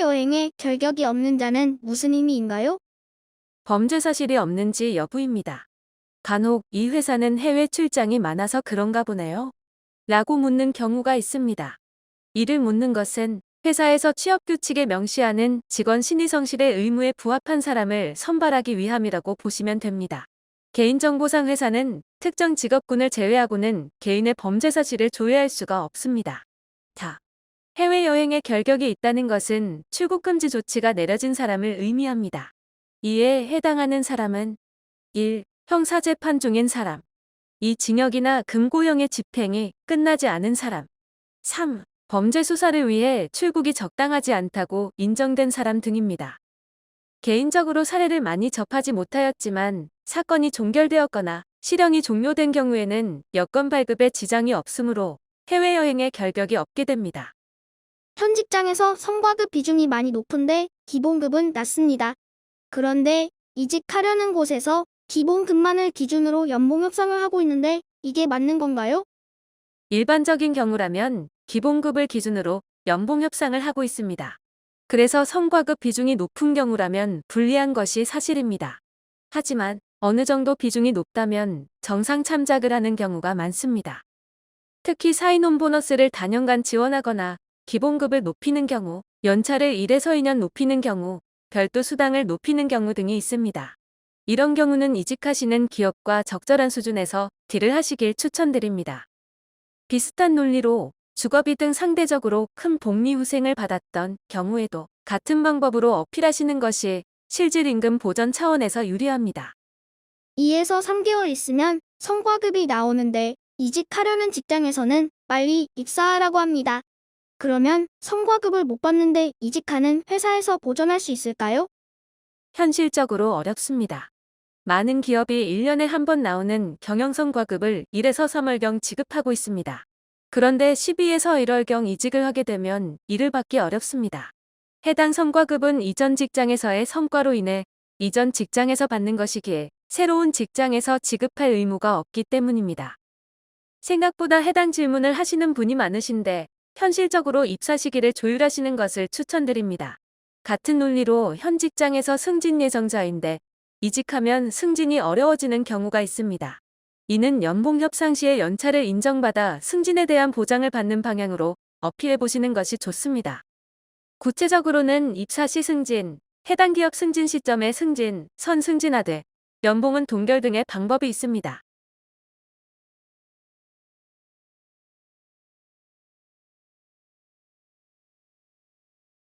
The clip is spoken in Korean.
해외여행에 결격이 없는 자는 무슨 의미인가요? 범죄 사실이 없는지 여부입니다. 간혹 이 회사는 해외 출장이 많아서 그런가 보네요. 라고 묻는 경우가 있습니다. 이를 묻는 것은 회사에서 취업 규칙에 명시하는 직원 신의 성실의 의무에 부합한 사람을 선발하기 위함이라고 보시면 됩니다. 개인정보상 회사는 특정 직업군을 제외하고는 개인의 범죄 사실을 조회할 수가 없습니다. 다. 해외여행에 결격이 있다는 것은 출국금지 조치가 내려진 사람을 의미합니다. 이에 해당하는 사람은 1. 형사재판 중인 사람 2. 징역이나 금고형의 집행이 끝나지 않은 사람 3. 범죄 수사를 위해 출국이 적당하지 않다고 인정된 사람 등입니다. 개인적으로 사례를 많이 접하지 못하였지만 사건이 종결되었거나 실형이 종료된 경우에는 여권 발급에 지장이 없으므로 해외여행에 결격이 없게 됩니다. 현 직장에서 성과급 비중이 많이 높은데 기본급은 낮습니다. 그런데 이직하려는 곳에서 기본급만을 기준으로 연봉 협상을 하고 있는데 이게 맞는 건가요? 일반적인 경우라면 기본급을 기준으로 연봉 협상을 하고 있습니다. 그래서 성과급 비중이 높은 경우라면 불리한 것이 사실입니다. 하지만 어느 정도 비중이 높다면 정상 참작을 하는 경우가 많습니다. 특히 사인온 보너스를 단연간 지원하거나 기본급을 높이는 경우, 연차를 1에서 2년 높이는 경우, 별도 수당을 높이는 경우 등이 있습니다. 이런 경우는 이직하시는 기업과 적절한 수준에서 딜을 하시길 추천드립니다. 비슷한 논리로 주거비 등 상대적으로 큰 복리 후생을 받았던 경우에도 같은 방법으로 어필하시는 것이 실질 임금 보전 차원에서 유리합니다. 2에서 3개월 있으면 성과급이 나오는데 이직하려는 직장에서는 빨리 입사하라고 합니다. 그러면 성과급을 못 받는데 이직하는 회사에서 보전할 수 있을까요? 현실적으로 어렵습니다. 많은 기업이 1년에 한 번 나오는 경영성과급을 1에서 3월경 지급하고 있습니다. 그런데 12에서 1월경 이직을 하게 되면 이를 받기 어렵습니다. 해당 성과급은 이전 직장에서의 성과로 인해 이전 직장에서 받는 것이기에 새로운 직장에서 지급할 의무가 없기 때문입니다. 생각보다 해당 질문을 하시는 분이 많으신데 현실적으로 입사 시기를 조율하시는 것을 추천드립니다. 같은 논리로 현 직장에서 승진 예정자인데 이직하면 승진이 어려워지는 경우가 있습니다. 이는 연봉 협상 시에 연차를 인정받아 승진에 대한 보장을 받는 방향으로 어필해 보시는 것이 좋습니다. 구체적으로는 입사 시 승진, 해당 기업 승진 시점의 승진, 선 승진하되 연봉은 동결 등의 방법이 있습니다.